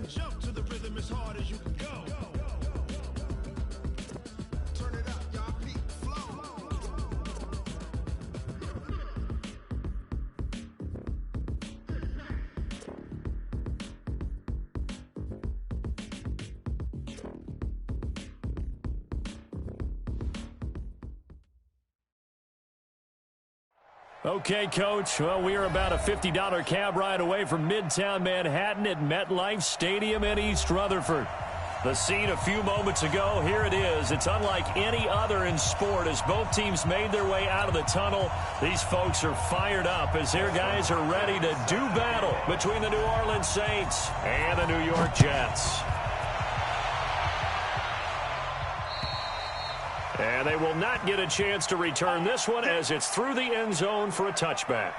Jump to the rhythm as hard as you can go. Turn it up, y'all. Peak flow. Okay, Coach. Well, we are about a $50 cab ride away from Midtown Manhattan at MetLife Stadium in East Rutherford. The scene a few moments ago, here it is. It's unlike any other in sport as both teams made their way out of the tunnel. These folks are fired up as their guys are ready to do battle between the New Orleans Saints and the New York Jets. And they will not get a chance to return this one as it's through the end zone for a touchback.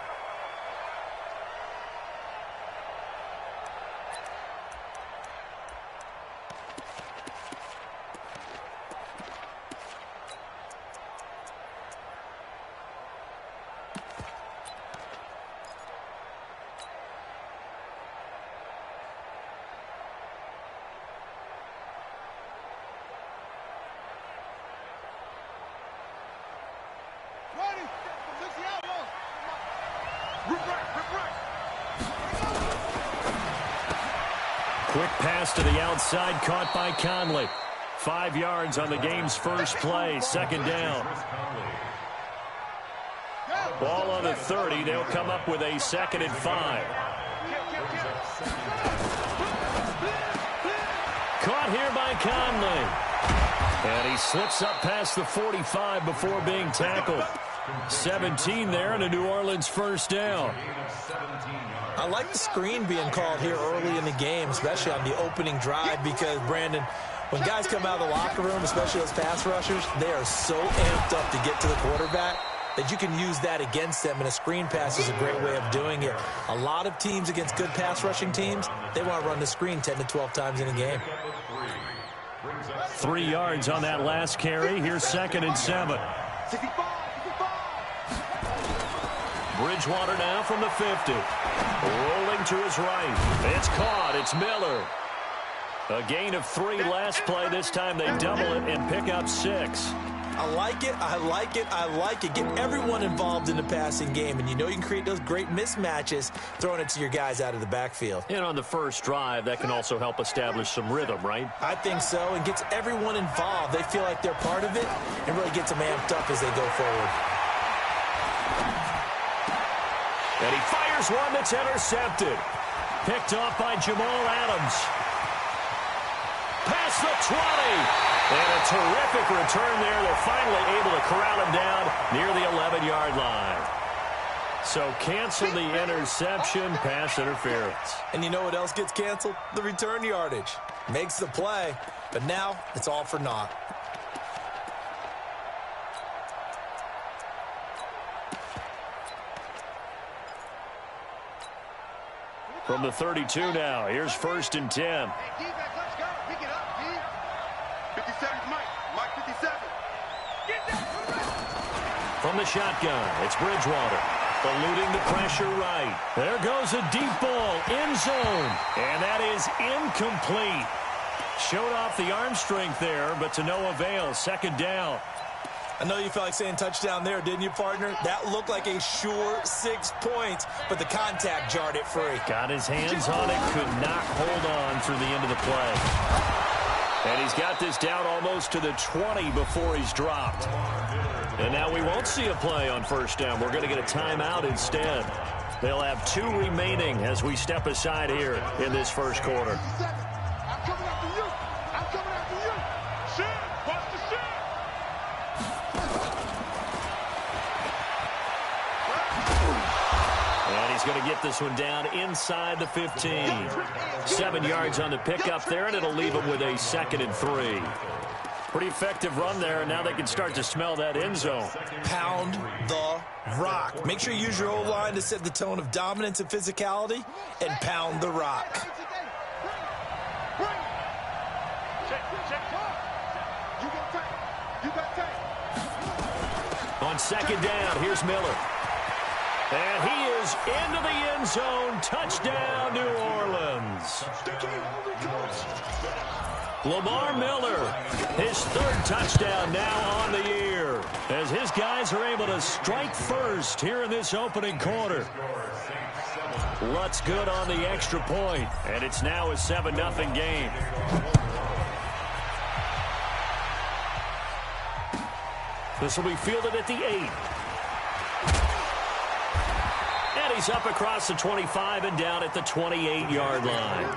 Quick pass to the outside, caught by Conley. 5 yards on the game's first play, second down. Ball on the 30, they'll come up with a 2nd and 5. Caught here by Conley. And he slips up past the 45 before being tackled. 17 there and a New Orleans first down. I like the screen being called here early in the game, especially on the opening drive, because, Brandon, when guys come out of the locker room, especially those pass rushers, they are so amped up to get to the quarterback that you can use that against them, and a screen pass is a great way of doing it. A lot of teams against good pass rushing teams, they want to run the screen 10 to 12 times in a game. 3 yards on that last carry. Here's 2nd and 7. Bridgewater now from the 50. Rolling to his right. It's caught. It's Miller. A gain of 3 last play. This time they double it and pick up 6. I like it. I like it. I like it. Get everyone involved in the passing game, and you know you can create those great mismatches throwing it to your guys out of the backfield. And on the first drive, that can also help establish some rhythm, right? I think so, and gets everyone involved. They feel like they're part of it and really gets them amped up as they go forward. And he fires one that's intercepted. Picked off by Jamal Adams. Past the 20. And a terrific return there. They're finally able to corral him down near the 11-yard line. So cancel the interception, pass interference. And you know what else gets canceled? The return yardage. Makes the play, but now it's all for naught. From the 32 now, here's 1st and 10. From the shotgun, it's Bridgewater. Eluding the pressure right. There goes a deep ball, end zone. And that is incomplete. Showed off the arm strength there, but to no avail. 2nd down. I know you felt like saying touchdown there, didn't you, partner? That looked like a sure 6 points, but the contact jarred it free. Got his hands on it, could not hold on through the end of the play. And he's got this down almost to the 20 before he's dropped. And now we won't see a play on 1st down. We're going to get a timeout instead. They'll have 2 remaining as we step aside here in this first quarter. Going to get this one down inside the 15. 7 yards on the pickup there, and it'll leave them with a 2nd and 3. Pretty effective run there, and now they can start to smell that end zone. Pound the rock. Make sure you use your O-line to set the tone of dominance and physicality, and pound the rock. On 2nd down, here's Miller. And he is into the end zone. Touchdown, New Orleans. Lamar Miller, his third touchdown now on the year, as his guys are able to strike first here in this opening quarter. Lutt's good on the extra point, and it's now a 7-0 game. This will be fielded at the 8. And he's up across the 25 and down at the 28-yard line.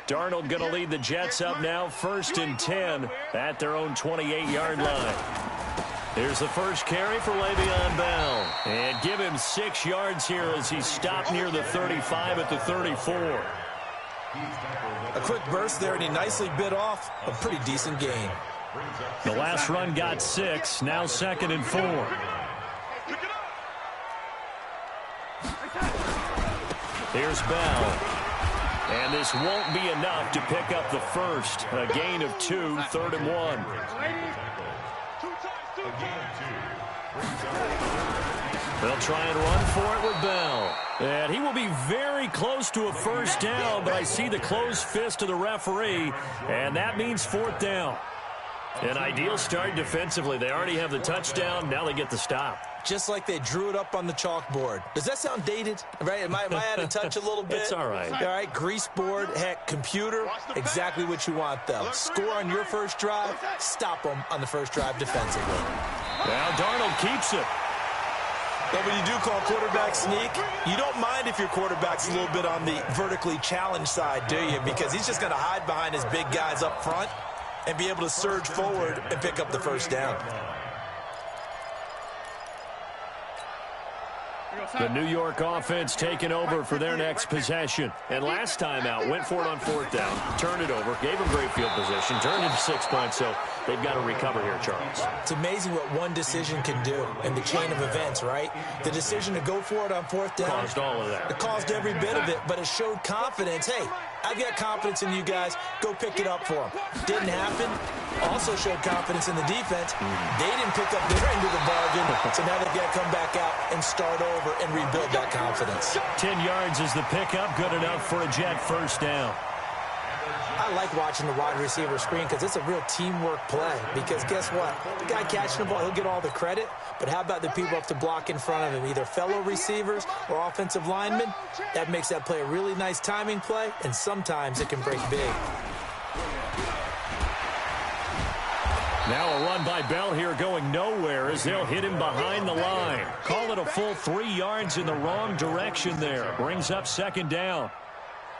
Darnold going to lead the Jets up now, 1st and 10 at their own 28-yard line. Here's the first carry for Le'Veon Bell. And give him 6 yards here as he stopped near the 35 at the 34. A quick burst there, and he nicely bit off a pretty decent gain. The last run got 6, now 2nd and 4. Here's Bell. And this won't be enough to pick up the first. A gain of 2, 3rd and 1. They'll try and run for it with Bell. And he will be very close to a first down, but I see the closed fist of the referee, and that means 4th down. An ideal start defensively. They already have the touchdown. Now they get the stop. Just like they drew it up on the chalkboard. Does that sound dated? Right? Am I out of touch a little bit? It's all right. All right, grease board, heck, computer, exactly what you want, though. Score on your first drive, stop them on the first drive defensively. Now Darnold keeps it. But when you do call quarterback sneak, you don't mind if your quarterback's a little bit on the vertically challenged side, do you? Because he's just going to hide behind his big guys up front and be able to surge forward and pick up the first down. The New York offense taking over for their next possession. And last time out, went for it on 4th down, turned it over, gave them great field position, turned into 6 points, so they've got to recover here, Charles. It's amazing what one decision can do in the chain of events, right? The decision to go for it on 4th down. Caused all of that. It caused every bit of it, but it showed confidence. Hey, I've got confidence in you guys. Go pick it up for them. Didn't happen. Also showed confidence in the defense. They didn't pick up their end of the bargain, so now they've got to come back out and start over and rebuild that confidence. 10 yards is the pickup, good enough for a Jet first down. I like watching the wide receiver screen because it's a real teamwork play. Because guess what? The guy catching the ball, he'll get all the credit. But how about the people up to block in front of him, either fellow receivers or offensive linemen? That makes that play a really nice timing play, and sometimes it can break big. Now a run by Bell here going nowhere as they'll hit him behind the line. Call it a full 3 yards in the wrong direction there. Brings up 2nd down.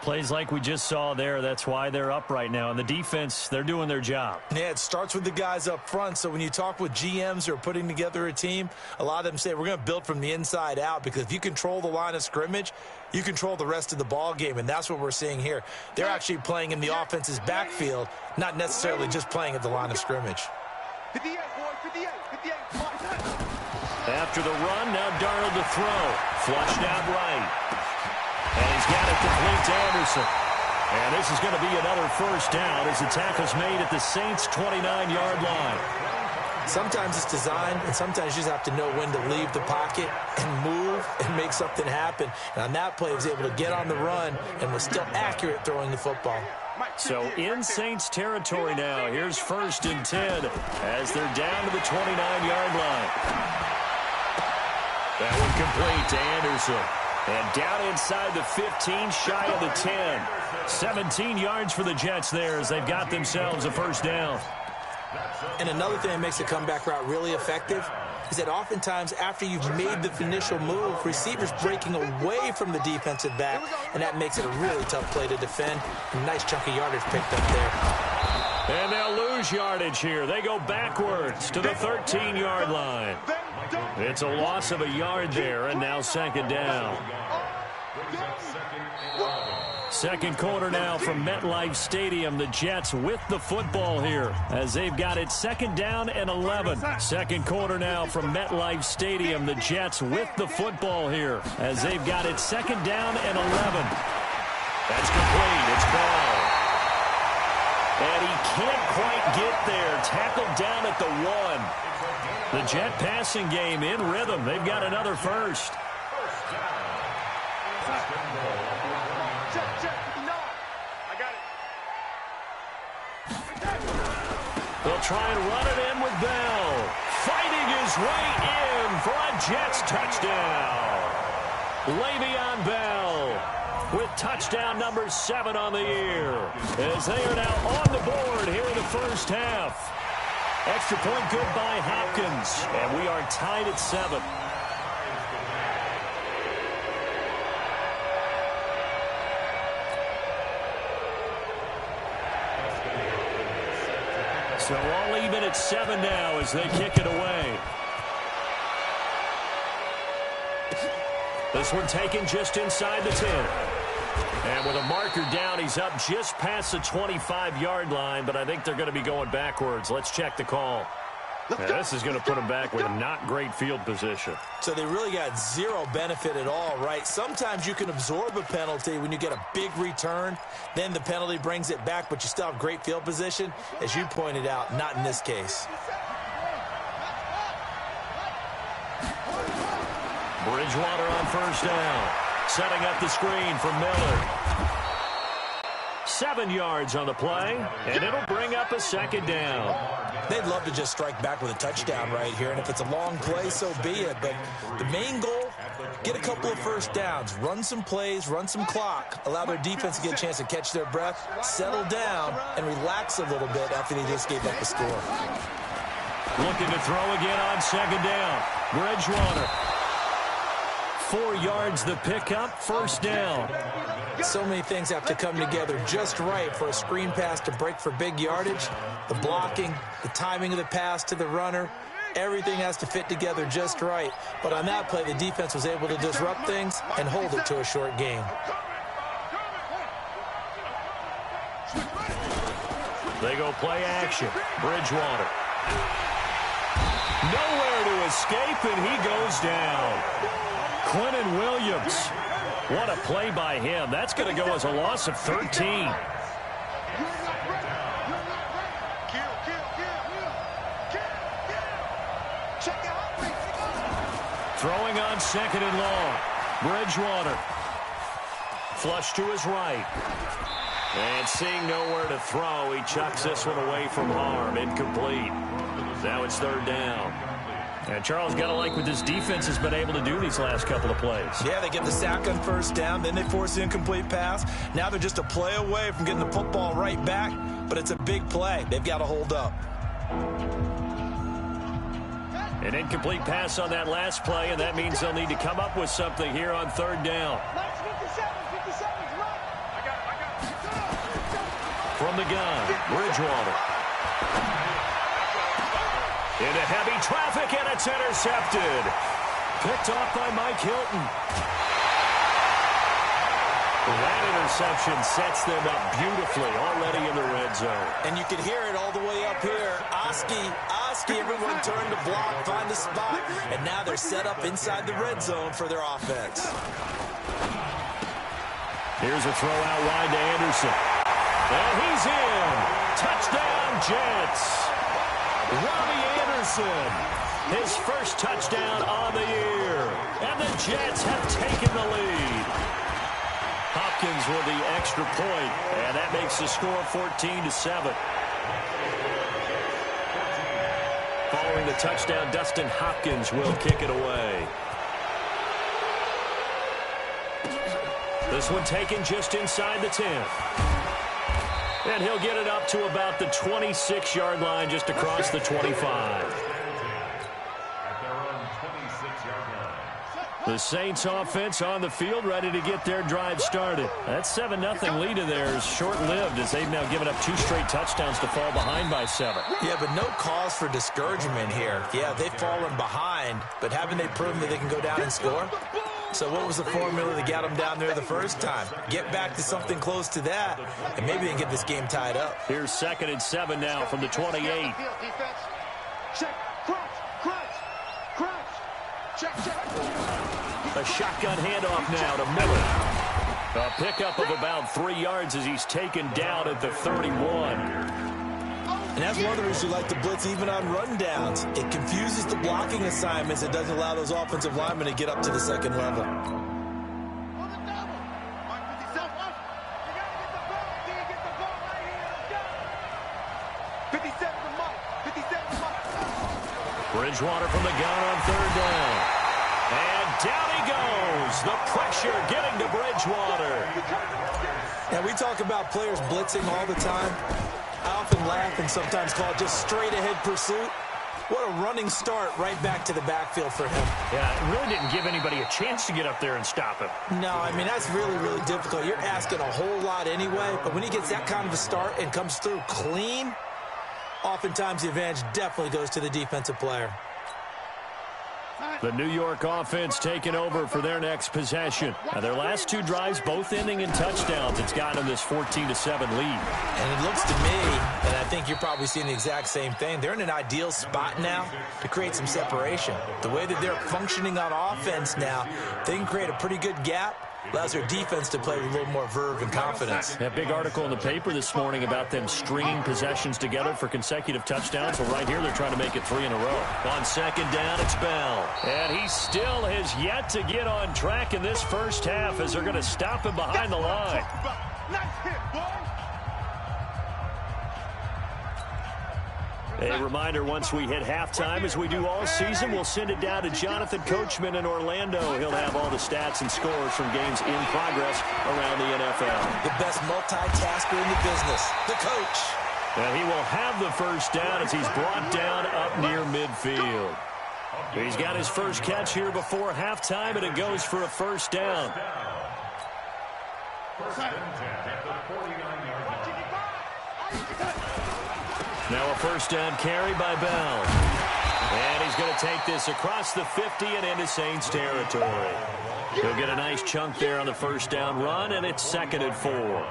Plays like we just saw there. That's why they're up right now. And the defense, they're doing their job. Yeah, it starts with the guys up front. So when you talk with GMs who are putting together a team, a lot of them say we're going to build from the inside out, because if you control the line of scrimmage, you control the rest of the ball game, and that's what we're seeing here. They're actually playing in the offense's backfield, not necessarily just playing at the line of scrimmage. 58, boy, 58, 58. After the run, now Darnold to throw. Flushed out right. And he's got it complete to Anderson. And this is going to be another first down as the tackle's made at the Saints' 29-yard line. Sometimes it's designed, and sometimes you just have to know when to leave the pocket and move and make something happen. And on that play, he was able to get on the run and was still accurate throwing the football. So in Saints territory now. Here's 1st and 10 as they're down to the 29-yard line. That one complete to Anderson. And down inside the 15, shy of the 10. 17 yards for the Jets there as they've got themselves a first down. And another thing that makes the comeback route really effective is that oftentimes after you've made the initial move, receivers breaking away from the defensive back, and that makes it a really tough play to defend. A nice chunk of yardage picked up there. And they'll lose yardage here. They go backwards to the 13-yard line. It's a loss of a yard there, and now 2nd down. Second quarter now from MetLife Stadium. The Jets with the football here as they've got it 2nd down and 11. Second quarter now from MetLife Stadium. The Jets with the football here as they've got it 2nd down and 11. That's complete. It's Bell. And he can't quite get there. Tackled down at the 1. The Jet passing game in rhythm. They've got another first. They'll try and run it in with Bell. Fighting his way in for a Jets touchdown. Le'Veon Bell with touchdown number 7 on the year, as they are now on the board here in the first half. Extra point good by Hopkins, and we are tied at 7. So all even at 7 now as they kick it away. This one taken just inside the 10. And with a marker down, he's up just past the 25-yard line, but I think they're going to be going backwards. Let's check the call. Yeah, this is going to put them back with not great field position. So they really got zero benefit at all, right? Sometimes you can absorb a penalty when you get a big return. Then the penalty brings it back, but you still have great field position. As you pointed out, not in this case. Bridgewater on first down. Setting up the screen for Miller. 7 yards on the play, and it'll bring up a second down. They'd love to just strike back with a touchdown right here, and if it's a long play, so be it. But the main goal, get a couple of first downs, run some plays, run some clock, allow their defense to get a chance to catch their breath, settle down, and relax a little bit after they just gave up a score. Looking to throw again on second down. Bridgewater. 4 yards the pickup, first down. So many things have to come together just right for a screen pass to break for big yardage. The blocking, the timing of the pass to the runner, everything has to fit together just right. But on that play, the defense was able to disrupt things and hold it to a short gain. They go play action. Bridgewater. Nowhere to escape, and he goes down. Quentin Williams. What a play by him. That's going to go as a loss of 13. Throwing on second and long. Bridgewater. Flush to his right. And seeing nowhere to throw, he chucks this one away from harm. Incomplete. Now it's third down. And Charles, got to like what this defense has been able to do these last couple of plays. Yeah, they get the sack on first down, then they force the incomplete pass. Now they're just a play away from getting the football right back, but it's a big play. They've got to hold up. An incomplete pass on that last play, and that means they'll need to come up with something here on third down. From the gun, Bridgewater. Into heavy traffic, and it's intercepted. Picked off by Mike Hilton. That interception sets them up beautifully already in the red zone. And you can hear it all the way up here. Oski, everyone turned to block, find a spot, and now they're set up inside the red zone for their offense. Here's a throw out wide to Anderson. And he's in. Touchdown, Jets. Robbie Anderson, his first touchdown on the year. And the Jets have taken the lead. Hopkins with the extra point, and that makes the score 14-7. Following the touchdown, Dustin Hopkins will kick it away. This one taken just inside the 10. And he'll get it up to about the 26-yard line, just across the 25. The Saints offense on the field, ready to get their drive started. That 7-0 lead of theirs is short-lived as they've now given up 2 straight touchdowns to fall behind by 7. Yeah, but no cause for discouragement here. Yeah, they've fallen behind, but haven't they proven that they can go down and score? So what was the formula that got them down there the first time? Get back to something close to that, and maybe they can get this game tied up. Here's 2nd and 7 now from the 28. Check, crunch, check. A shotgun handoff now to Miller. A pickup of about 3 yards as he's taken down at the 31. And that's one of the reasons you like to blitz even on rundowns. It confuses the blocking assignments. It doesn't allow those offensive linemen to get up to the second level. Bridgewater from the gun on third down. And down he goes. The pressure getting to Bridgewater. Now, we talk about players blitzing all the time. I often laugh and sometimes call it just straight-ahead pursuit. What a running start right back to the backfield for him. Yeah, it really didn't give anybody a chance to get up there and stop him. No, I mean, that's really, really difficult. You're asking a whole lot anyway, but when he gets that kind of a start and comes through clean, oftentimes the advantage definitely goes to the defensive player. The New York offense taking over for their next possession. Now, their last 2 drives both ending in touchdowns. It's gotten them this 14-7 lead. And it looks to me, and I think you're probably seeing the exact same thing, they're in an ideal spot now to create some separation. The way that they're functioning on offense now, they can create a pretty good gap. Allows their defense to play with a little more verve and confidence. That big article in the paper this morning about them stringing possessions together for consecutive touchdowns. Well, right here, they're trying to make it 3 in a row. On second down, it's Bell. And he still has yet to get on track in this first half as they're going to stop him behind the line. Nice hit, boy. A reminder, once we hit halftime, as we do all season, we'll send it down to Jonathan Coachman in Orlando. He'll have all the stats and scores from games in progress around the NFL. The best multitasker in the business, the coach. And he will have the first down as he's brought down up near midfield. He's got his first catch here before halftime, and it goes for a first down. Now a first down carry by Bell. And he's going to take this across the 50 and into Saints territory. He'll get a nice chunk there on the first down run, and it's 2nd and 4.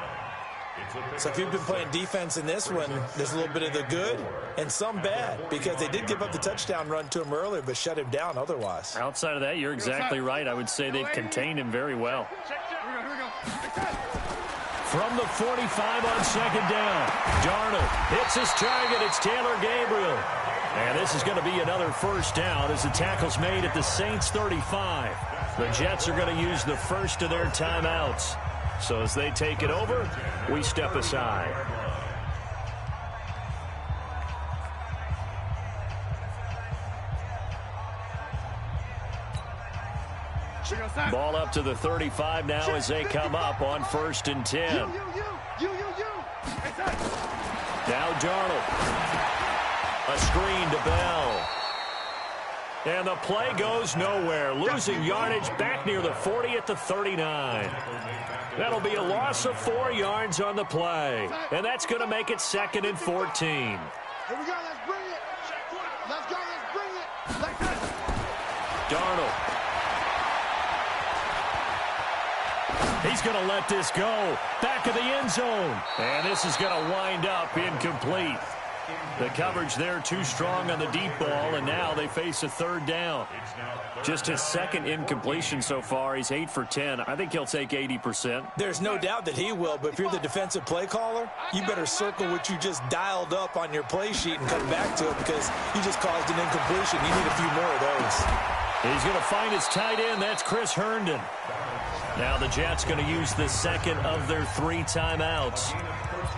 So if you've been playing defense in this one, there's a little bit of the good and some bad, because they did give up the touchdown run to him earlier, but shut him down otherwise. Outside of that, you're exactly right. I would say they've contained him very well. From the 45 on second down, Darnold hits his target. It's Taylor Gabriel. And this is going to be another first down as the tackle's made at the Saints 35. The Jets are going to use the first of their timeouts. So as they take it over, we step aside. Ball up to the 35 now as they come up on 1st and 10. Now Darnold. A screen to Bell. And the play goes nowhere. Losing yardage back near the 40 at the 39. That'll be a loss of 4 yards on the play. And that's going to make it 2nd and 14. Here we go, let's bring it. Let's go, let's bring it. Like this. Darnold. He's going to let this go. Back of the end zone. And this is going to wind up incomplete. The coverage there too strong on the deep ball, and now they face a 3rd down. Just his 2nd incompletion so far. He's 8 for 10. I think he'll take 80%. There's no doubt that he will, but if you're the defensive play caller, you better circle what you just dialed up on your play sheet and come back to it, because you just caused an incompletion. You need a few more of those. He's going to find his tight end. That's Chris Herndon. Now the Jets going to use the 2nd of their 3 timeouts,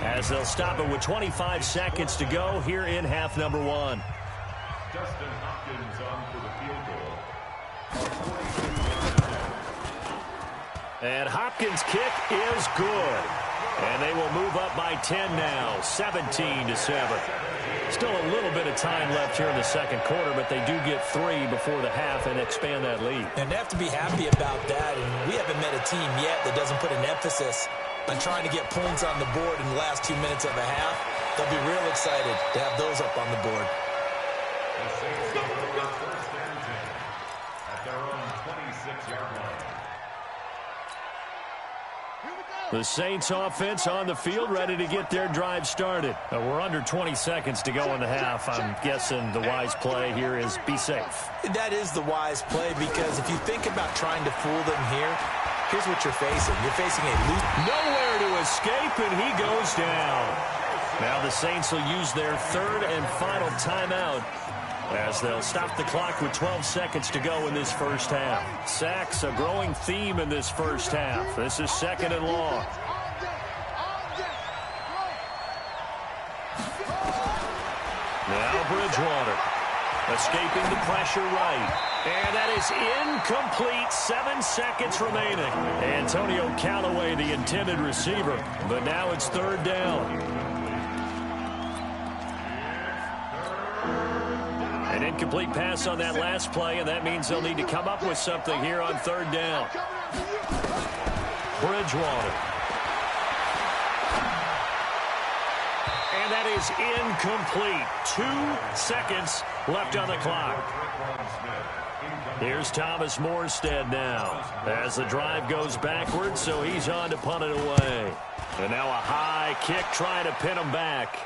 as they'll stop it with 25 seconds to go here in half number 1. Justin Hopkins on for the field goal. And Hopkins' kick is good. And they will move up by 10 now, 17-7. Still a little bit of time left here in the 2nd quarter, but they do get 3 before the half and expand that lead. And they have to be happy about that. And we haven't met a team yet that doesn't put an emphasis on trying to get points on the board in the last 2 minutes of a half. They'll be real excited to have those up on the board. The Saints go for their first and 10 at their own 26-yard line. The Saints offense on the field, ready to get their drive started. We're under 20 seconds to go in the half. I'm guessing the wise play here is be safe. That is the wise play, because if you think about trying to fool them here, Here's what you're facing. You're facing a loose. Nowhere to escape, and he goes down. Now the Saints will use their third and final timeout as they'll stop the clock with 12 seconds to go in this first half. Sacks, a growing theme in this first half. This is second and long. Now Bridgewater escaping the pressure right. And that is incomplete. 7 seconds remaining. Antonio Callaway, the intended receiver. But now it's third down. An incomplete pass on that last play, and that means they'll need to come up with something here on third down. Bridgewater. And that is incomplete. 2 seconds left on the clock. Here's Thomas Morstead now as the drive goes backwards, so he's on to punt it away. And now a high kick trying to pin him back.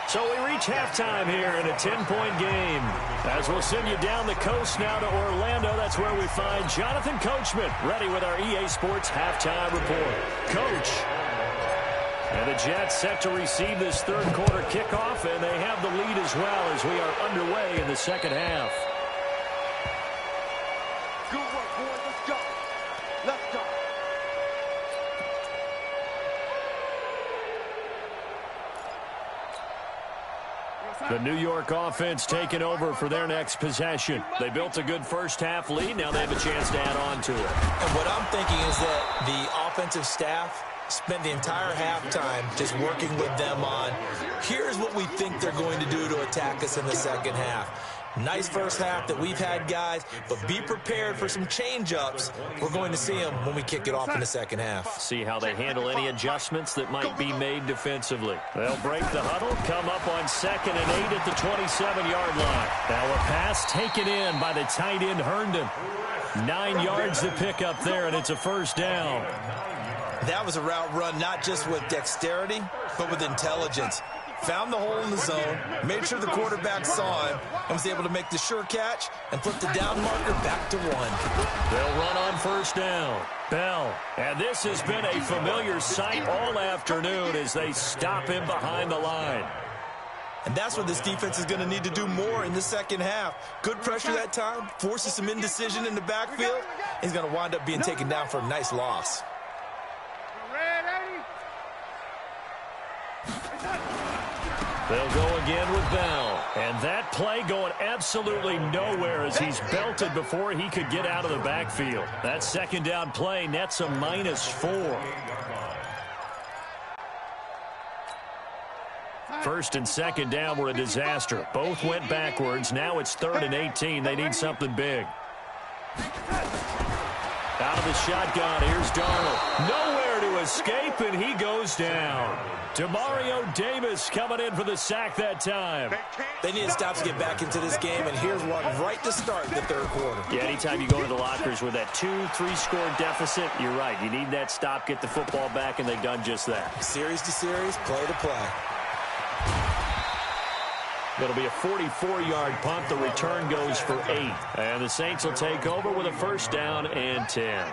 So we reach halftime here in a 10-point game. As we'll send you down the coast now to Orlando, that's where we find Jonathan Coachman ready with our EA Sports halftime report. Coach. And the Jets set to receive this third quarter kickoff, and they have the lead as well as we are underway in the second half. Good work, boys. Let's go. Let's go. The New York offense taking over for their next possession. They built a good first-half lead. Now they have a chance to add on to it. And what I'm thinking is that the offensive staff spent the entire halftime just working with them on, here's what we think they're going to do to attack us in the second half. Nice first half that we've had, guys, but be prepared for some change-ups. We're going to see them when we kick it off in the second half. See how they handle any adjustments that might be made defensively. They'll break the huddle, come up on 2nd and 8 at the 27-yard line. Now a pass taken in by the tight end Herndon. 9 yards to pick up there, and it's a first down. That was a route run not just with dexterity, but with intelligence. Found the hole in the zone, made sure the quarterback saw him, and was able to make the sure catch and flip the down marker back to 1. They'll run on first down. Bell. And this has been a familiar sight all afternoon as they stop him behind the line. And that's what this defense is going to need to do more in the second half. Good pressure that time, forces some indecision in the backfield. He's going to wind up being taken down for a nice loss. They'll go again with Bell. And that play going absolutely nowhere as he's belted before he could get out of the backfield. That second down play nets a -4. First and second down were a disaster. Both went backwards. Now it's 3rd and 18. They need something big. Out of the shotgun, here's Darnold. Nowhere to escape, and he goes down. Demario Davis coming in for the sack that time. They need to stop to get back into this game, and here's one right to start the third quarter. Yeah, anytime you go to the lockers with that 2-3 score deficit, you're right. You need that stop, get the football back, and they've done just that. Series to series, play to play. It'll be a 44-yard punt. The return goes for 8. And the Saints will take over with a first down and 10.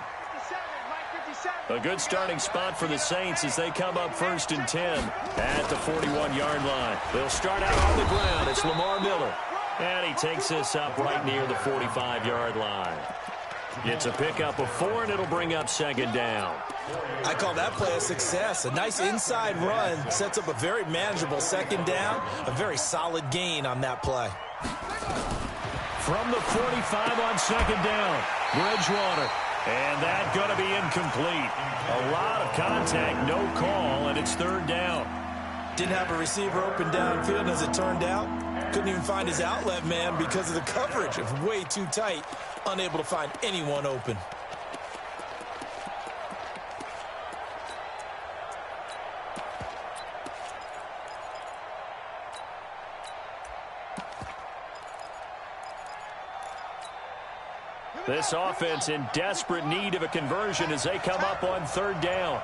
A good starting spot for the Saints as they come up 1st and 10 at the 41-yard line. They'll start out on the ground. It's Lamar Miller. And he takes this up right near the 45-yard line. Gets a pickup of 4, and it'll bring up 2nd down. I call that play a success. A nice inside run sets up a very manageable 2nd down. A very solid gain on that play. From the 45 on 2nd down, Bridgewater. And that going to be incomplete. A lot of contact, no call, and it's 3rd down. Didn't have a receiver open downfield, as it turned out. Couldn't even find his outlet man because of the coverage. It was way too tight. Unable to find anyone open. This offense in desperate need of a conversion as they come up on 3rd down.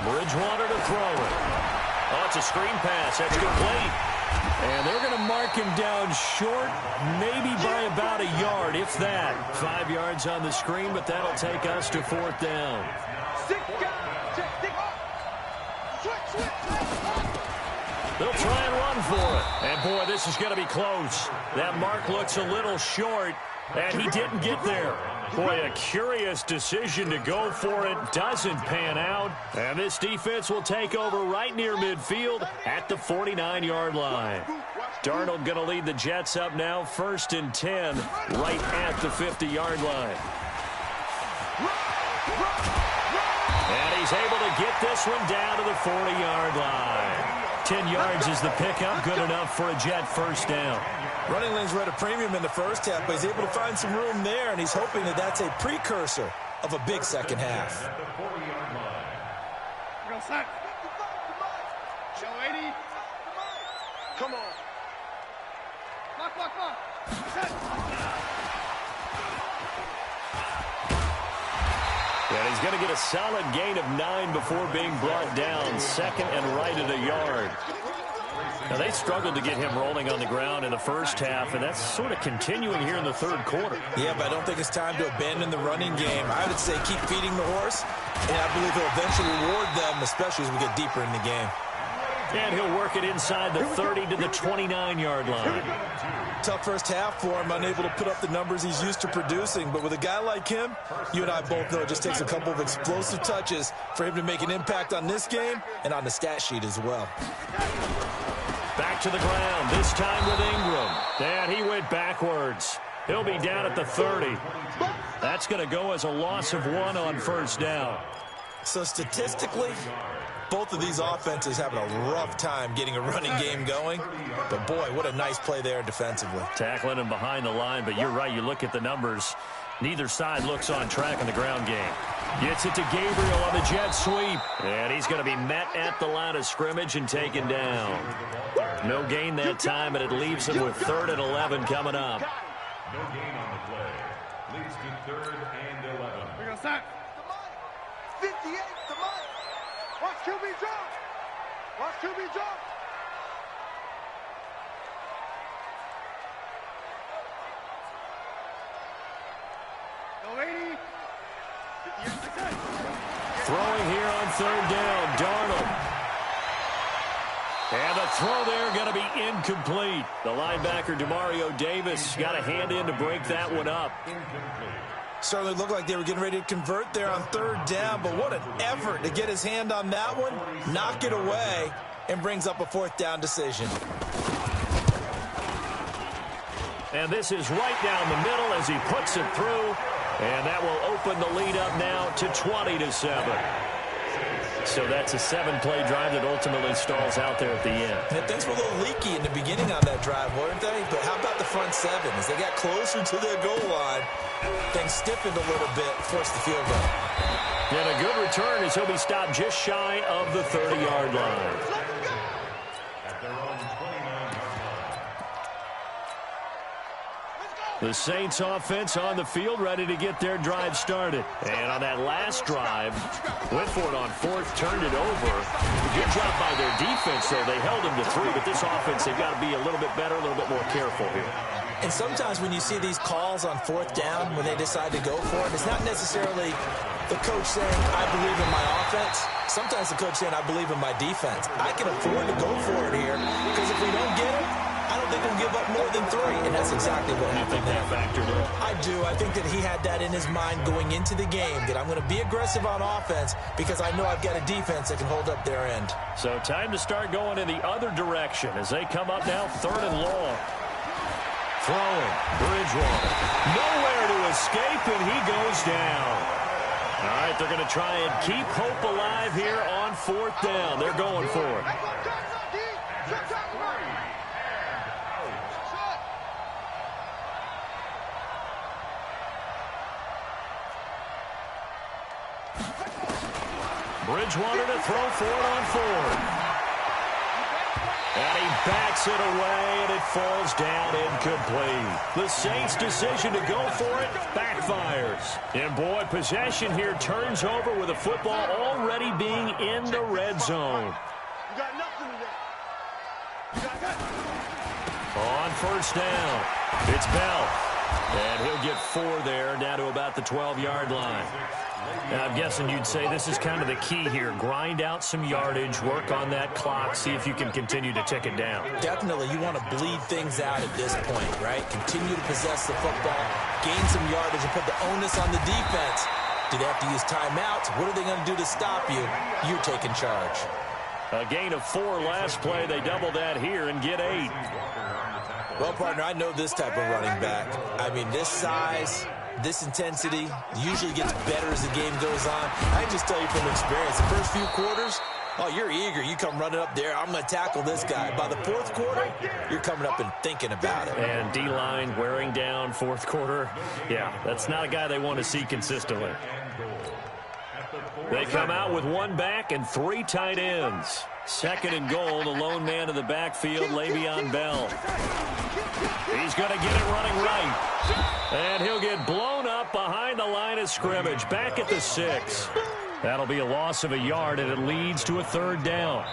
Bridgewater to throw it. Oh, it's a screen pass. That's complete. And they're going to mark him down short, maybe by about a yard, if that. 5 yards on the screen, but that'll take us to 4th down. They'll try and run for it. And, boy, this is going to be close. That mark looks a little short, and he didn't get there. Boy, a curious decision to go for it. Doesn't pan out. And this defense will take over right near midfield at the 49-yard line. Darnold going to lead the Jets up now, 1st and 10, right at the 50-yard line. And he's able to get this one down to the 40-yard line. 10 yards is the pickup, good enough for a Jet 1st down. Running lanes were at a premium in the first half, but he's able to find some room there, and he's hoping that that's a precursor of a big second half. Show 80. Come on. Lock. And he's going to get a solid gain of 9 before being brought down. 2nd and right at a yard. Now, they struggled to get him rolling on the ground in the first half, and that's sort of continuing here in the 3rd quarter. Yeah, but I don't think it's time to abandon the running game. I would say keep feeding the horse, and I believe he'll eventually reward them, especially as we get deeper in the game. And he'll work it inside the 30 to the 29-yard line. Tough first half for him, unable to put up the numbers he's used to producing. But with a guy like him, you and I both know it just takes a couple of explosive touches for him to make an impact on this game and on the stat sheet as well. Back to the ground, this time with Ingram. And he went backwards. He'll be down at the 30. That's going to go as a loss of 1 on 1st down. So statistically, both of these offenses having a rough time getting a running game going. But, boy, what a nice play there defensively. Tackling him behind the line, but you're right. You look at the numbers. Neither side looks on track in the ground game. Gets it to Gabriel on the jet sweep. And he's going to be met at the line of scrimmage and taken down. No gain that time, and it leaves him with 3rd and 11 coming up. No gain on the play. Leads to 3rd and 11. We're going to sack. 58 to Mike. Watch QB jump. Watch QB jump. Go 80. 58. Throwing here on 3rd down, Darnold. And the throw there going to be incomplete. The linebacker, Demario Davis, got a hand in to break that one up. Certainly looked like they were getting ready to convert there on 3rd down, but what an effort to get his hand on that one, knock it away, and brings up a 4th down decision. And this is right down the middle as he puts it through, and that will open the lead up now to 20-7. So that's a 7-play drive that ultimately stalls out there at the end. And things were a little leaky in the beginning on that drive, weren't they? But how about the front 7? As they got closer to their goal line, things stiffened a little bit, forced the field goal. And a good return as he'll be stopped just shy of the 30-yard line. At their own 29-yard line. The Saints offense on the field, ready to get their drive started. And on that last drive, went for it on 4th, turned it over. Good job by their defense, though. They held them to 3, but this offense, they've got to be a little bit better, a little bit more careful here. And sometimes when you see these calls on 4th down, when they decide to go for it, it's not necessarily the coach saying, I believe in my offense. Sometimes the coach saying, I believe in my defense. I can afford to go for it here, because if we don't get it, I don't think we'll give up more than 3, and that's exactly what happened there. I do. I think that he had that in his mind going into the game, that I'm going to be aggressive on offense because I know I've got a defense that can hold up their end. So time to start going in the other direction as they come up now 3rd and long. Throwing, Bridgewater. Nowhere to escape, and he goes down. All right, they're going to try and keep hope alive here on 4th down. They're going for it. Bridgewater to throw for it on 4th. And he backs it away, and it falls down incomplete. The Saints' decision to go for it backfires. And, boy, possession here turns over with the football already being in the red zone. You got nothing today. You got nothing. On first down, it's Bell. And he'll get 4 there, down to about the 12-yard line. Now, I'm guessing you'd say this is kind of the key here. Grind out some yardage, work on that clock, see if you can continue to tick it down. Definitely, you want to bleed things out at this point, right? Continue to possess the football, gain some yardage, and put the onus on the defense. Do they have to use timeouts? What are they going to do to stop you? You're taking charge. A gain of 4 last play. They double that here and get 8. Well, partner, I know this type of running back. I mean, this size, this intensity usually gets better as the game goes on. I can just tell you from experience, the first few quarters, oh, you're eager. You come running up there, I'm going to tackle this guy. By the 4th quarter, you're coming up and thinking about it. And D-line wearing down 4th quarter. Yeah, that's not a guy they want to see consistently. They come out with 1 back and 3 tight ends. 2nd and goal, the lone man in the backfield, Le'Veon Bell. He's going to get it running right. And he'll get blown up behind the line of scrimmage, back at the 6. That'll be a loss of a yard, and it leads to a 3rd down.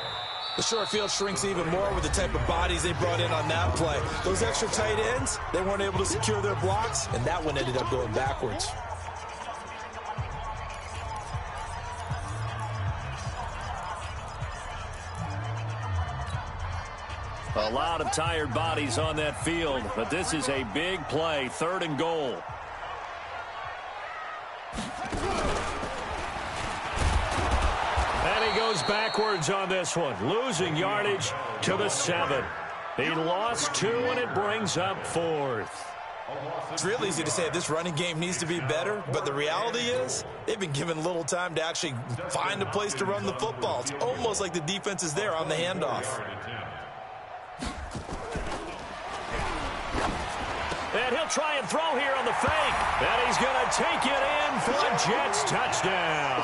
The short field shrinks even more with the type of bodies they brought in on that play. Those extra tight ends, they weren't able to secure their blocks, and that one ended up going backwards. A lot of tired bodies on that field, but this is a big play, 3rd and goal. And he goes backwards on this one, losing yardage to the 7. He lost 2, and it brings up 4th. It's real easy to say this running game needs to be better, but the reality is they've been given little time to actually find a place to run the football. It's almost like the defense is there on the handoff. And he'll try and throw here on the fake. And he's going to take it in for a Jets touchdown.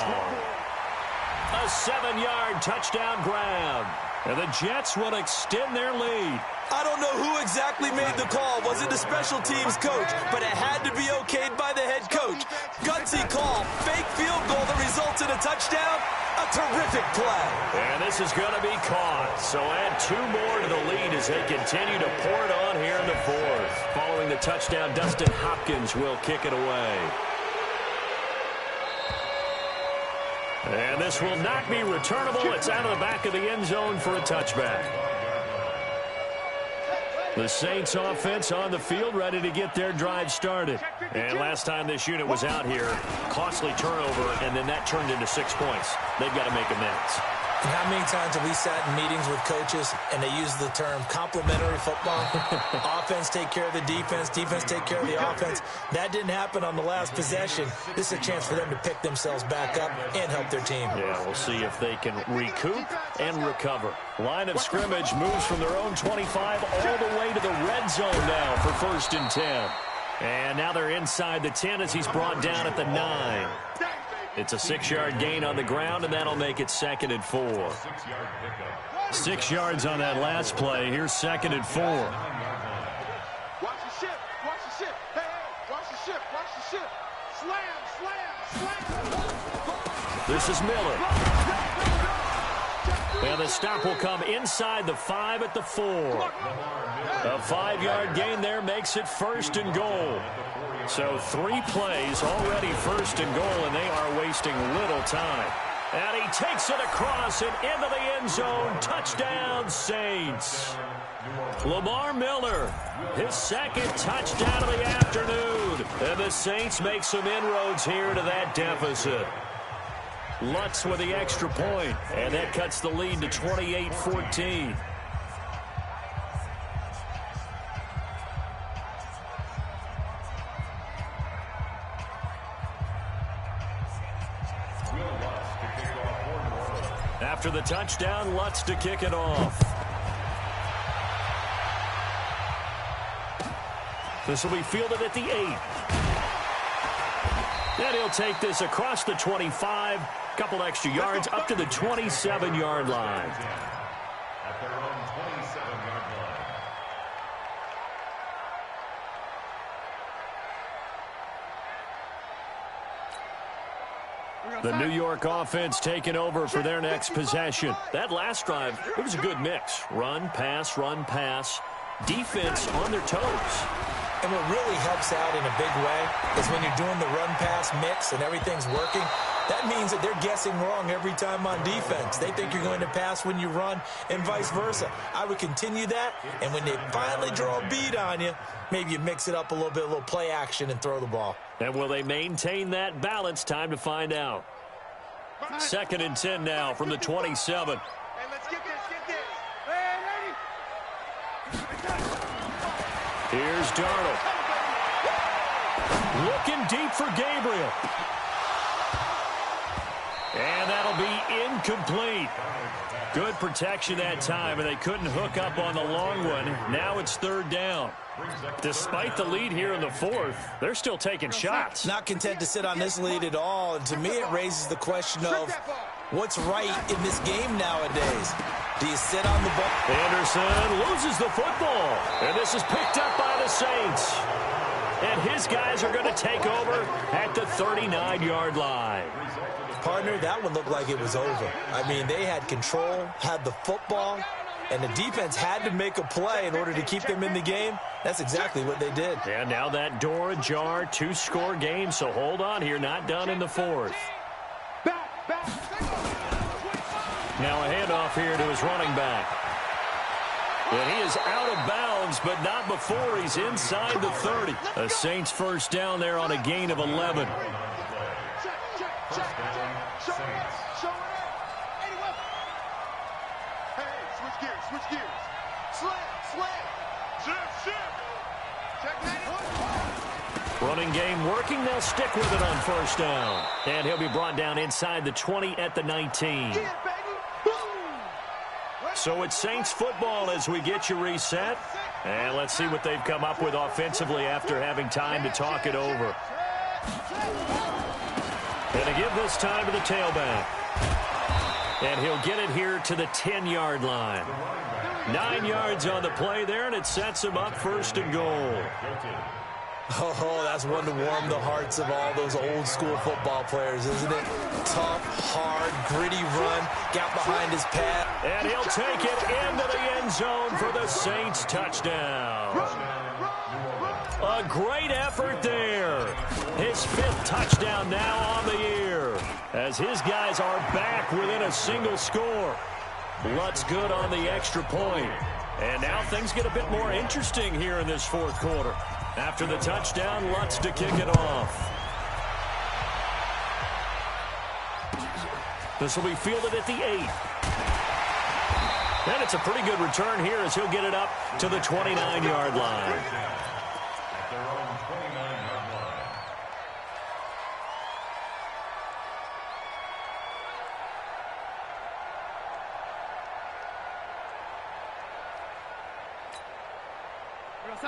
A 7-yard touchdown grab. And the Jets will extend their lead. I don't know who exactly made the call. Was it the special teams coach? But it had to be okayed by the head coach. Gutsy call. Fake field goal that results in a touchdown. A terrific play. And this is going to be caught. So add 2 more to the lead as they continue to pour it on here in the 4th. Following the touchdown, Dustin Hopkins will kick it away. And this will not be returnable. It's out of the back of the end zone for a touchback. The Saints offense on the field, ready to get their drive started. And last time this unit was out here, costly turnover, and then that turned into 6 points. They've got to make amends. And how many times have we sat in meetings with coaches and they use the term complementary football? Offense take care of the defense, defense take care of the offense. That didn't happen on the last possession. This is a chance for them to pick themselves back up and help their team. Yeah, we'll see if they can recoup and recover. Line of scrimmage moves from their own 25 all the way to the red zone now for 1st and 10. And now they're inside the 10 as he's brought down at the 9. It's a 6-yard gain on the ground, and that'll make it 2nd and 4. 6 yards on that last play. Here's 2nd and 4. Watch the ship. Watch the ship. Hey, watch the ship. Watch the ship. Slam, slam, slam. This is Miller. And the stop will come inside the 5 at the 4. A 5-yard gain there makes it 1st and goal. So 3 plays already 1st and goal, and they are wasting little time. And he takes it across and into the end zone. Touchdown, Saints. Lamar Miller, his 2nd touchdown of the afternoon. And the Saints make some inroads here to that deficit. Lutz with the extra point, and that cuts the lead to 28-14. After the touchdown, Lutz to kick it off. This will be fielded at the 8. And he'll take this across the 25, couple extra yards, up to the 27-yard line. At their own 27-yard line. The New York offense taking over for their next possession. That last drive, it was a good mix. Run, pass, defense on their toes. And what really helps out in a big way is when you're doing the run-pass mix and everything's working, that means that they're guessing wrong every time on defense. They think you're going to pass when you run and vice versa. I would continue that, and when they finally draw a beat on you, maybe you mix it up a little bit, a little play action, and throw the ball. And will they maintain that balance? Time to find out. 2nd and 10 now from the 27. Hey, let's get this, get this. Here's Darnold. Looking deep for Gabriel. And that'll be incomplete. Good protection that time, and they couldn't hook up on the long one. Now it's 3rd down. Despite the lead here in the 4th, they're still taking shots. Not content to sit on this lead at all, and to me it raises the question of what's right in this game nowadays. Do you sit on the ball? Anderson loses the football, and this is picked up by the Saints. And his guys are going to take over at the 39-yard line. Partner, that one looked like it was over. I mean, they had control, had the football, and the defense had to make a play in order to keep them in the game. That's exactly what they did. And now that door ajar, 2-score game, so hold on here, not done in the 4th. Now a handoff here to his running back. And he is out of bounds, but not before he's inside the 30. A Saints first down there on a gain of 11. Switch gears. Slam. Running game working. They'll stick with it on 1st down. And he'll be brought down inside the 20 at the 19. So it's Saints football as we get you reset. And let's see what they've come up with offensively after having time to talk it over. And to give this time to the tailback. And he'll get it here to the 10-yard line. 9 yards on the play there, and it sets him up 1st and goal. Oh, that's one to warm the hearts of all those old-school football players, isn't it? Tough, hard, gritty run, got behind his pad. And he'll take it into the end zone for the Saints touchdown. A great effort there. His 5th touchdown now on the year, as his guys are back within a single score. Lutz good on the extra point. And now things get a bit more interesting here in this 4th quarter. After the touchdown, Lutz to kick it off. This will be fielded at the 8. And it's a pretty good return here as he'll get it up to the 29-yard line.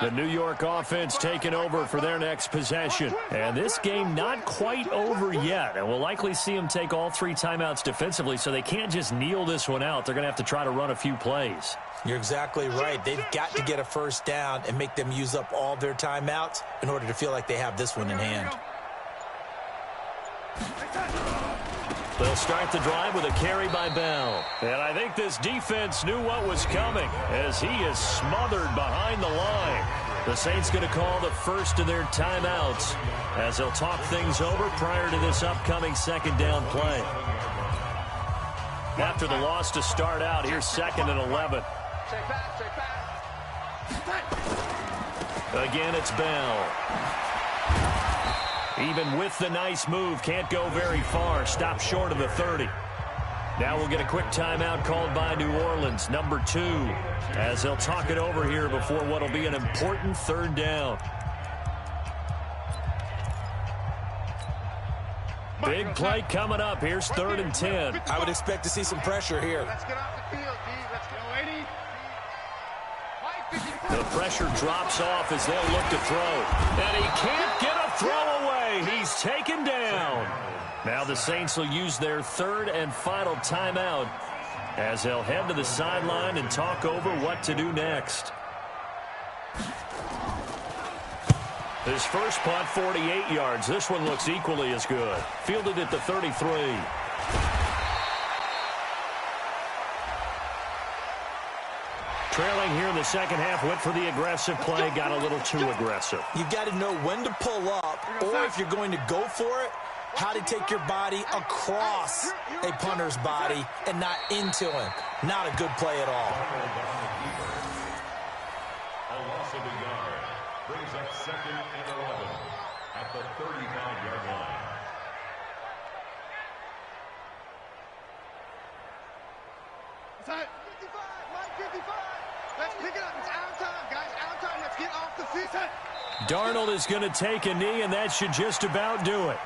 The New York offense taking over for their next possession. And this game not quite over yet. And we'll likely see them take all 3 timeouts defensively, so they can't just kneel this one out. They're going to have to try to run a few plays. You're exactly right. They've got to get a 1st down and make them use up all their timeouts in order to feel like they have this one in hand. They'll start the drive with a carry by Bell. And I think this defense knew what was coming as he is smothered behind the line. The Saints going to call the first of their timeouts as they'll talk things over prior to this upcoming 2nd down play. After the loss to start out, here's 2nd and 11. Again, it's Bell. Even with the nice move, can't go very far. Stop short of the 30. Now we'll get a quick timeout called by New Orleans, number 2, as they'll talk it over here before what will be an important 3rd down. Big play coming up. Here's 3rd and 10. I would expect to see some pressure here. Let's get off the field, D. Let's go, 80. The pressure drops off as they'll look to throw. And he can't get a throw away. He's taken down. Now the Saints will use their 3rd and final timeout as they'll head to the sideline and talk over what to do next. His first punt, 48 yards. This one looks equally as good. Fielded at the 33. Trailing here in the second half, went for the aggressive play, got a little too aggressive. You've got to know when to pull up, or if you're going to go for it, how to take your body across a punter's body and not into him. Not a good play at all. A loss of a yard brings up 2nd and 11 at the 35-yard line. It's 55, Mike 55. Let's pick it up. It's our time, guys. Our time. Let's get off the field. Darnold is going to take a knee, and that should just about do it.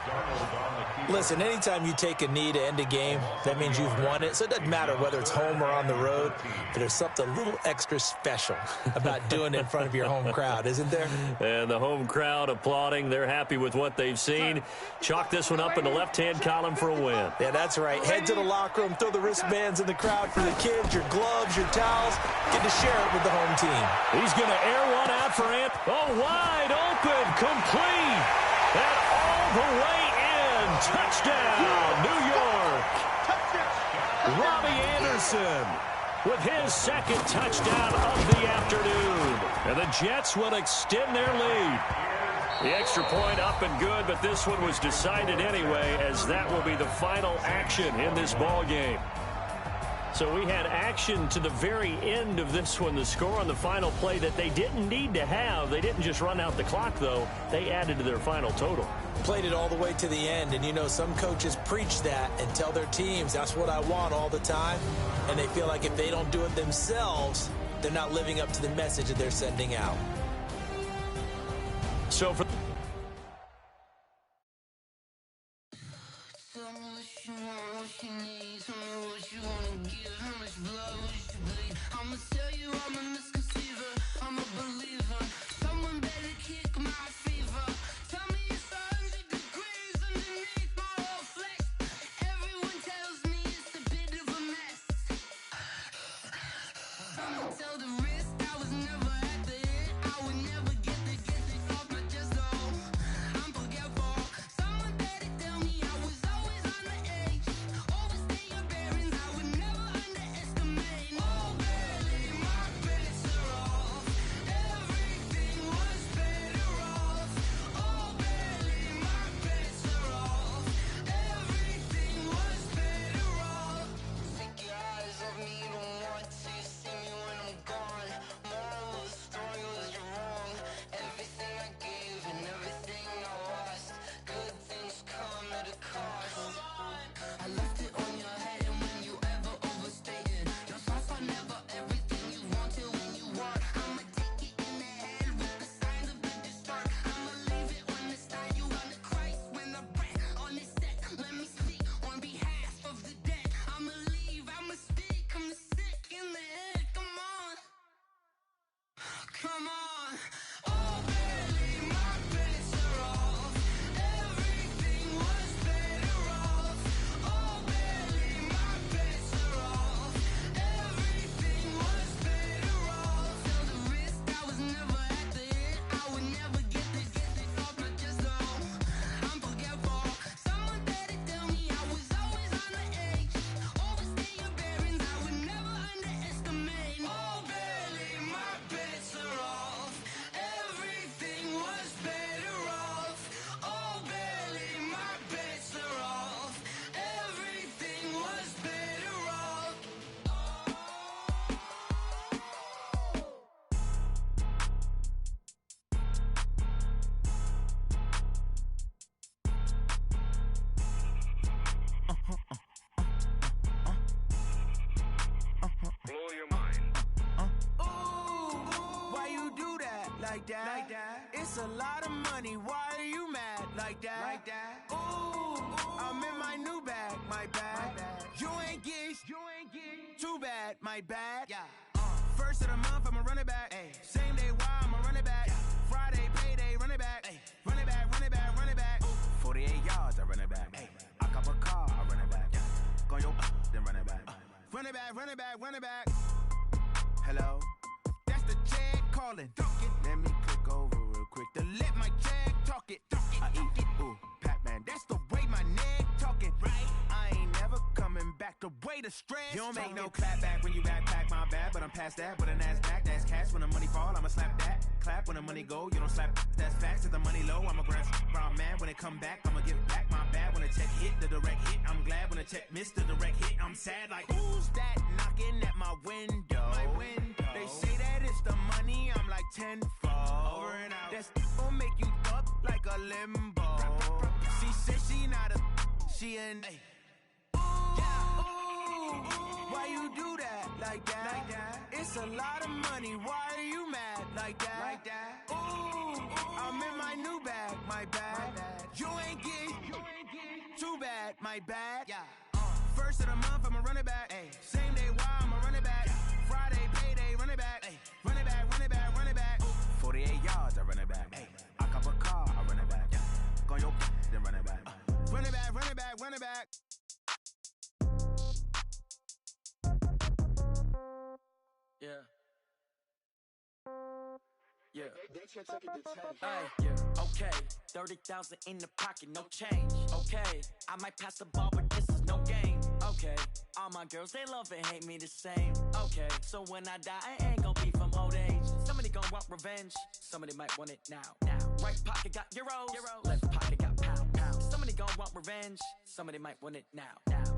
Listen, anytime you take a knee to end a game, that means you've won it. So it doesn't matter whether it's home or on the road, but there's something a little extra special about doing it in front of your home crowd, isn't there? And the home crowd applauding. They're happy with what they've seen. Chalk this one up in the left-hand column for a win. Yeah, that's right. Head to the locker room, throw the wristbands in the crowd for the kids, your gloves, your towels. Get to share it with the home team. He's going to air one out for Amp. Oh, wide open, complete. And all the way in. Touchdown, New York. Robbie Anderson with his second touchdown of the afternoon. And the Jets will extend their lead. The extra point up and good, but this one was decided anyway, as that will be the final action in this ball game. So we had action to the very end of this one. The score on the final play that they didn't need to have. They didn't just run out the clock, though. They added to their final total. Played it all the way to the end, and you know some coaches preach that and tell their teams that's what I want all the time, and they feel like if they don't do it themselves, they're not living up to the message that they're sending out. So for like that. It's a lot of money. Why are you mad like that? Ooh, I'm in my new bag, my bad. You ain't get too bad, my bad. Yeah. First of the month, I'ma run it back. Ay. Same day, why I'ma run it back. Yeah. Friday, payday, run it back. Ay. Run it back, run it back, run it back. Ooh. 48 yards, I run it back. Ay. I cop a car, I run it back. Yeah. Go your then run it back. Run it back, run it back, run it back. Hello? That's the check calling. Let me click over real quick to let my check talk it. I eat it, ooh, Pac-Man. That's the way my neck talking. Right? I ain't never coming back the way the stress. You don't make no clap back when you backpack my bag. bad, but I'm past that. But a NASDAQ, that's cash. When the money fall, I'ma slap that. Clap when the money go, you don't slap. That's facts. If the money low, I'ma grab brown man. When it come back, I'ma give back. My bad when the check hit, the direct hit. I'm glad when the check missed the direct hit. I'm sad like, who's that knocking at my window? My window. They say that it's the money, I'm like tenfold. Over and out. That's gon' make you up like a limbo. She said she not a, she an. Ay. Why you do that like that? It's a lot of money. Why are you mad like that? Ooh, I'm in my new bag, my bad. You ain't get too bad, my bad. First of the month, I'ma run it back. Same day, why I'ma run it back. Friday, payday, run it back. Run it back, run it back, run it back. 48 yards, I run it back. I cop a car, I run it back. Go on your then run it back. Run it back, run it back, run it back. Yeah. Okay, 30,000 in the pocket, no change. Okay, I might pass the ball, but this is no game. Okay, all my girls, they love and hate me the same. Okay, so when I die, I ain't gon' be from old age. Somebody gon' want revenge, somebody might want it now. Right pocket got euros, left pocket got pounds. Somebody gon' want revenge, somebody might want it now.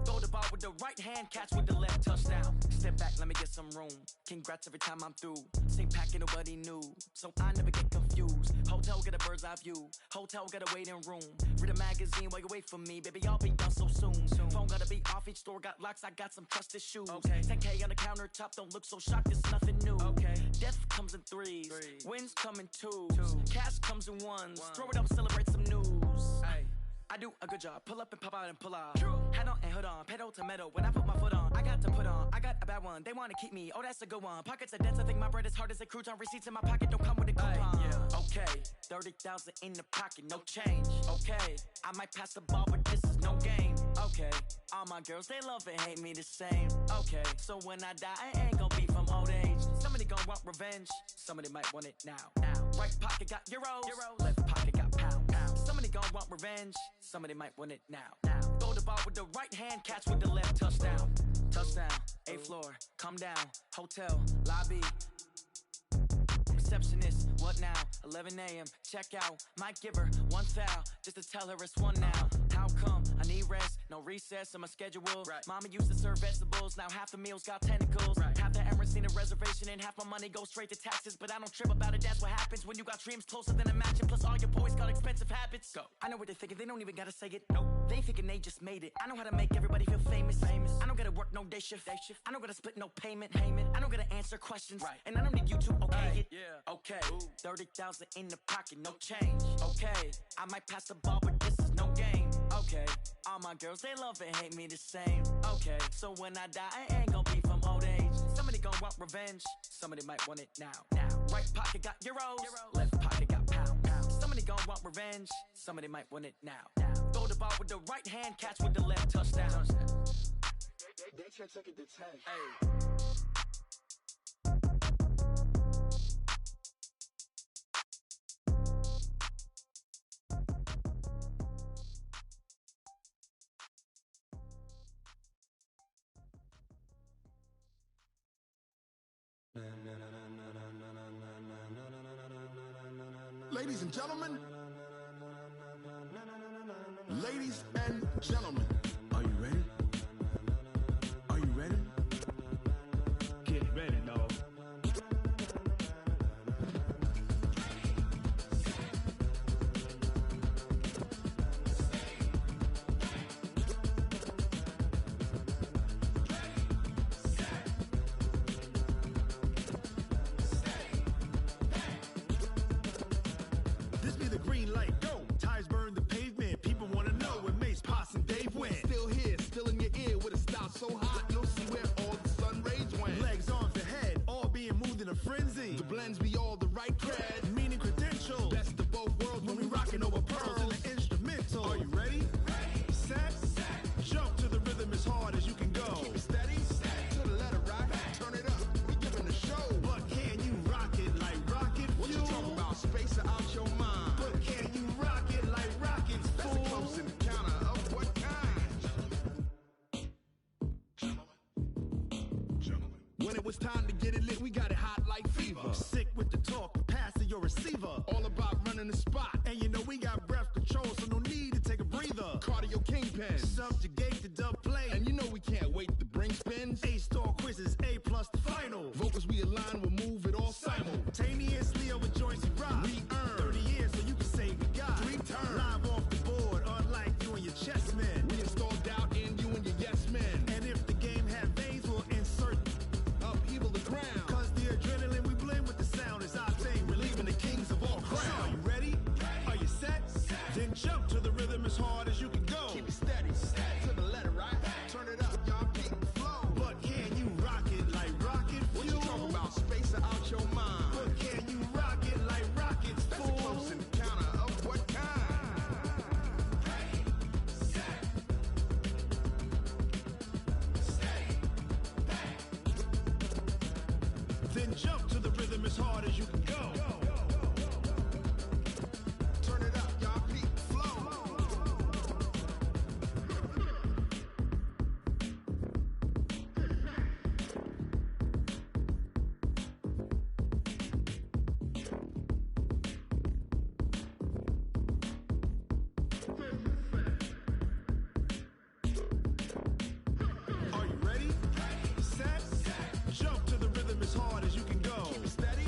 Throw the ball with the right hand, catch with the left, touchdown. Step back, let me get some room. Congrats every time I'm through. Same packet, nobody knew, so I never get confused. Hotel get a bird's eye view. Hotel get a waiting room. Read a magazine while you wait for me, baby. I'll be done so soon. Phone gotta be off. Each store got locks. I got some trusted shoes. 10K on the countertop. Don't look so shocked. It's nothing new. Death comes in threes. Wins come in twos. Cash comes in ones. Throw it up, celebrate some news. I do a good job. Pull up and pop out and pull off. Head on and hood on. Pedal to metal. When I put my foot on, I got to put on. I got a bad one. They want to keep me. Oh, that's a good one. Pockets are dense. I think my bread is hard as a crouton. Receipts in my pocket don't come with a coupon. Okay, 30,000 in the pocket, no change. Okay, I might pass the ball, but this is no game. Okay, all my girls, they love and hate me the same. Okay, so when I die, I ain't gon' be from old age. Somebody gon' want revenge. Somebody might want it now. Right pocket got euros. Left pocket got pounds. Somebody gon' want revenge. Somebody might want it now. Throw the ball with the right hand, catch with the left, touchdown. Touchdown, 8th floor, come down, hotel, lobby. Receptionist, what now? 11 a.m., check out. Might give her one foul, just to tell her it's one now. How come? I need rest, no recess in my schedule. Mama used to serve vegetables, now half the meals got tentacles. Half the Emirates need a reservation and half my money goes straight to taxes. But I don't trip about it, that's what happens when you got dreams closer than a match. And plus all your boys got expensive habits. Go. I know what they're thinking, they don't even gotta say it. Nope. They ain't thinking they just made it. I know how to make everybody feel famous. I don't gotta work no day shift. I don't gotta split no payment. I don't gotta answer questions. And I don't need you to okay it. Okay, 30,000 in the pocket, no change. Okay, I might pass the ball, but this is no game. Okay, all my girls, they love and hate me the same. Okay, so when I die, I ain't gon' be from old age. Somebody gon' want revenge, somebody might want it now. Right pocket got euros, left pocket got pounds. Somebody gon' want revenge, somebody might want it now. Throw the ball with the right hand, catch with the left, touchdown. They took it to 10. Ladies and gentlemen, ladies and gentlemen, are you ready? Are you ready? Get ready, dog. This be the green light, go! Tires burn the pavement, people wanna know where Mace, Poss, and Dave went. Still here, still in your ear, with a style so hot, you'll see where all the sun rays went. Legs, arms, the head, all being moved in a frenzy. The blends be all the right cred, meaning credentials. Best of both worlds when we rockin' over pearls in the instrumental. Are you ready? Ready. Set. Jump to the rhythm as hard as you can go. Keep it steady. To the letter right. Turn it up. We giving the show. But can you rock it like rocket fuel? What you talking about? Space or out your mind? But can you rock it like rockets, fool? That's a close encounter of what kind? Gentlemen. When it was time to get it lit, we got it hot like fever. Sick with the talk, pass to your receiver. All about running the spot. And you know we got breath control, so no need to take a breather. Cardio kingpin, subjugate the dub play. And you know we can't wait to bring spins. A-star quizzes, A+ the final. Vocals we align, we'll move it all simultaneously over joints we rock. We earn 30 years so you can say we got 3 turns. Live off the board, unlike you and your chess men. We install doubt in you and your yes men. And if the game had veins, we'll insert upheaval the ground. Cause the adrenaline we blend with the sound is our thing, relieving the kings of all crowns. So are you ready? Are you set? Then jump to the rhythm as hard as you can go. Keep it steady, to the letter, right? Turn it up, y'all, keep the flow. But can you rock it like rocket fuel? What you talking about? Space out your mind. But can you rock it like rockets, fool? That's a close encounter of what kind? Ready, set, stay, back. Then jump to the rhythm as hard as you can go. Turn it up, y'all, keep the flow. Are you ready? Set, jump to the rhythm as hard as you can go. Keep it steady,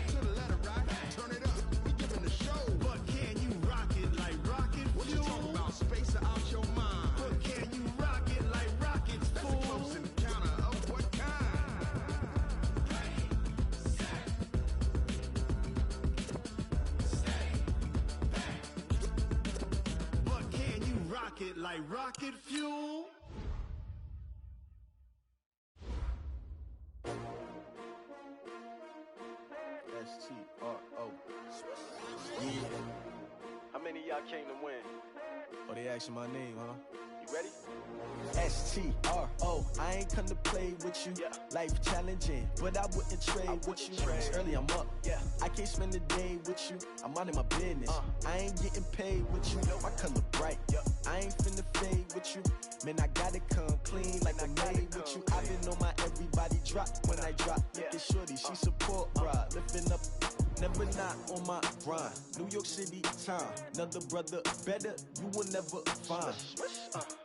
to the letter, right? Turn it up, we giving the show. But can you rock it like rocket fuel? What you talking about? Space out your mind. But can you rock it like rockets, fool? That's a close encounter of what kind? Ready, set, stay, back. But can you rock it like rocket fuel? S-T-R-O. Yeah. How many of y'all came to win? Oh, they asking my name, huh? You ready? S-T-R-O. I ain't come to play with you. Yeah. Life challenging, but I wouldn't trade with you. It's early, I'm up. Yeah. I can't spend the day with you. I'm minding my business. I ain't getting paid with you. My color bright. Yeah. I ain't finna fade with you. Man, I gotta come clean like I'm made with you. I've been on my everybody drop when I drop. Look at shorty, she support, bruh. Lifting up, never not on my grind. New York City time, another brother better, you will never find.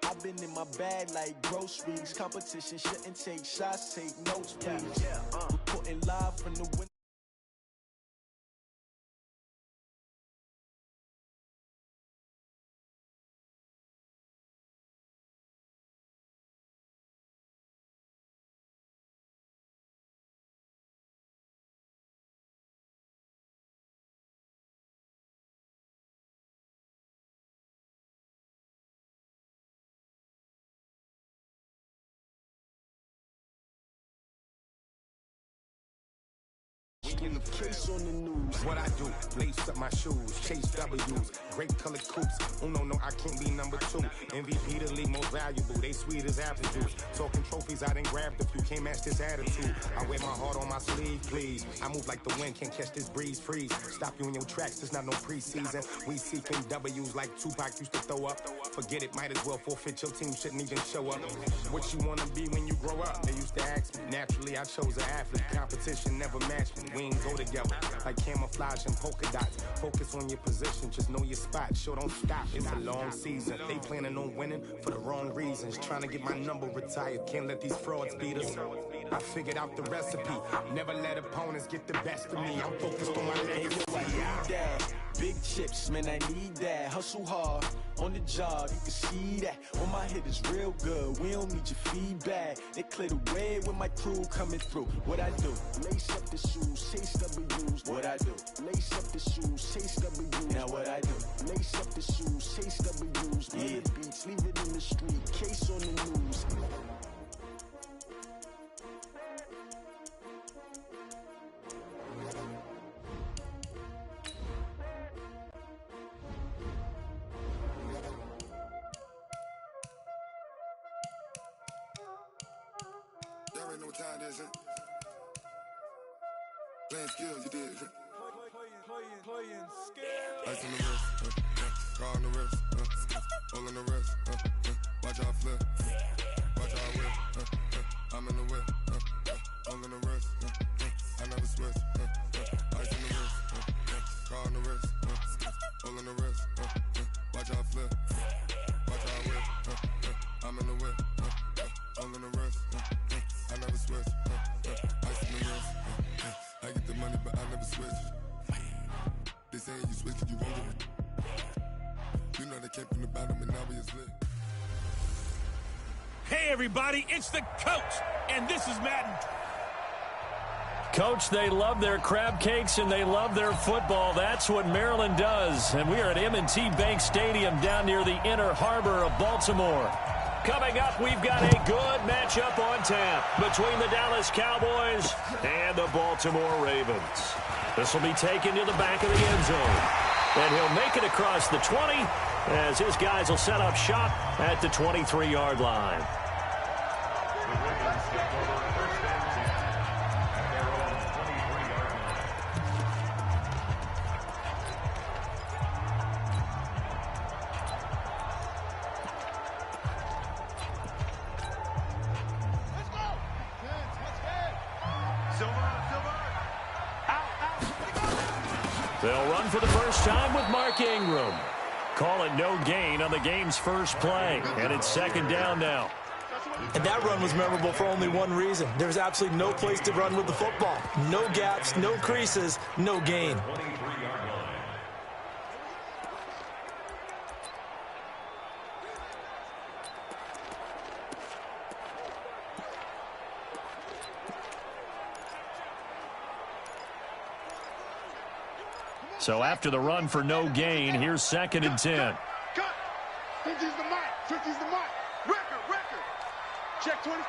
I've been in my bag like groceries. Competition shouldn't take shots, take notes, please. Reporting live from the window. In the case on the news. What I do, lace up my shoes, chase W's, great colored coops. Uno, no, I can't be number 2. MVP the league most valuable, they sweet as apple juice. Talking trophies, I done grabbed a few, can't match this attitude. I wear my heart on my sleeve, please. I move like the wind, can't catch this breeze, freeze. Stop you in your tracks, there's not no preseason. We seeking W's like Tupac used to throw up. Forget it, might as well forfeit, your team shouldn't even show up. What you wanna be when you grow up? They used to ask me, naturally I chose an athlete. Competition never matched me, we ain't go together. Like camouflage and polka dots. Focus on your position, just know your spot. Sure, don't stop, it's a long season. They planning on winning for the wrong reasons. Trying to get my number retired, can't let these frauds beat us. I figured out the recipe, never let opponents get the best of me. I'm focused on my legacy. I need that. Big chips, man, I need that. Hustle hard, on the job, you can see that. On my hit is real good, we don't need your feedback. They clear the way with my crew coming through. What I do? Lace up the shoes, chase W's. What I do? Lace up the shoes, chase W's. Now what I do? Lace up the shoes, chase W's. Yeah. The beats, leave it in the street, case on the news. Y'all already know what time it is, huh? Playing skills, you did. Playing skills. Ice on the wrist, car on the wrist, all on the wrist, watch out flip, watch out whip, I'm in the whip, all in on the way, I'm gonna rest, I never switch, ice in the wrist, I get the money but I never switch. They saying you switch it, you won't get it. You know they came from the bottom and now we is lit. Hey everybody, it's the coach, and this is Madden. Coach, they love their crab cakes and they love their football. That's what Maryland does. And we are at M&T Bank Stadium down near the Inner Harbor of Baltimore. Coming up, we've got a good matchup on tap between the Dallas Cowboys and the Baltimore Ravens. This will be taken to the back of the end zone. And he'll make it across the 20 as his guys will set up shop at the 23-yard line. They'll run for the first time with Mark Ingram. Call it no gain on the game's first play. And it's second down now. And that run was memorable for only one reason. There's absolutely no place to run with the football. No gaps, no creases, no gain. So after the run for no gain, here's second and 10. Cut. 50's the mark. 50's the mark. Record. Check 23.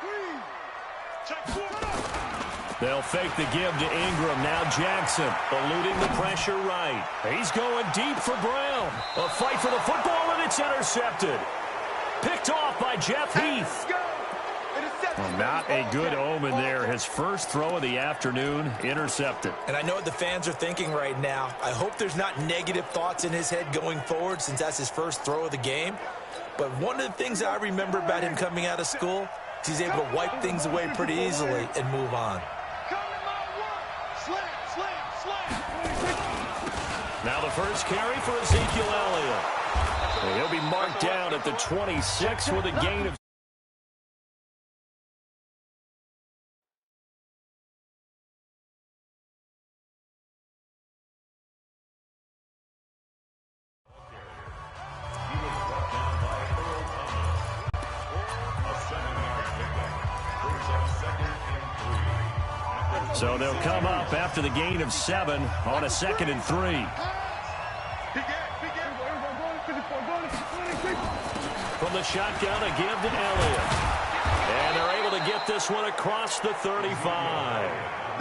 Check 4. They'll fake the give to Ingram. Now Jackson eluding the pressure right. He's going deep for Brown. A fight for the football, and it's intercepted. Picked off by Jeff Heath. Well, not a good omen there. His first throw of the afternoon, intercepted. And I know what the fans are thinking right now. I hope there's not negative thoughts in his head going forward since that's his first throw of the game. But one of the things I remember about him coming out of school is he's able to wipe things away pretty easily and move on. Now the first carry for Ezekiel Elliott. And he'll be marked down at the 26 with a gain of So they'll come up after the gain of 7 on a 2nd and 3. From the shotgun, a give to Elliott. And they're able to get this one across the 35.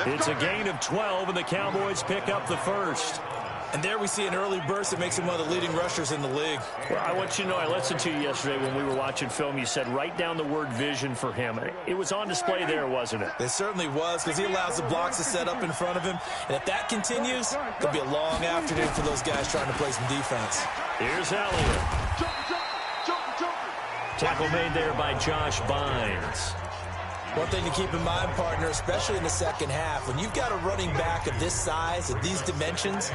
It's a gain of 12, and the Cowboys pick up the first. And there we see an early burst that makes him one of the leading rushers in the league. Well, I want you to know, I listened to you yesterday when we were watching film. You said write down the word vision for him. It was on display there, wasn't it? It certainly was, because he allows the blocks to set up in front of him. And if that continues, it'll be a long afternoon for those guys trying to play some defense. Here's Elliott. Tackle made there by Josh Bynes. One thing to keep in mind, partner, especially in the second half, when you've got a running back of this size, of these dimensions,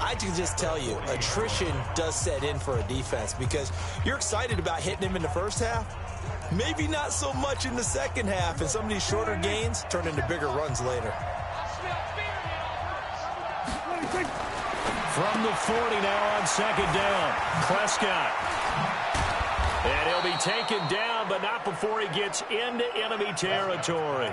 I can just tell you, attrition does set in for a defense because you're excited about hitting him in the first half. Maybe not so much in the second half, and some of these shorter gains turn into bigger runs later. From the 40 now on second down, Prescott. And he'll be taken down, but not before he gets into enemy territory.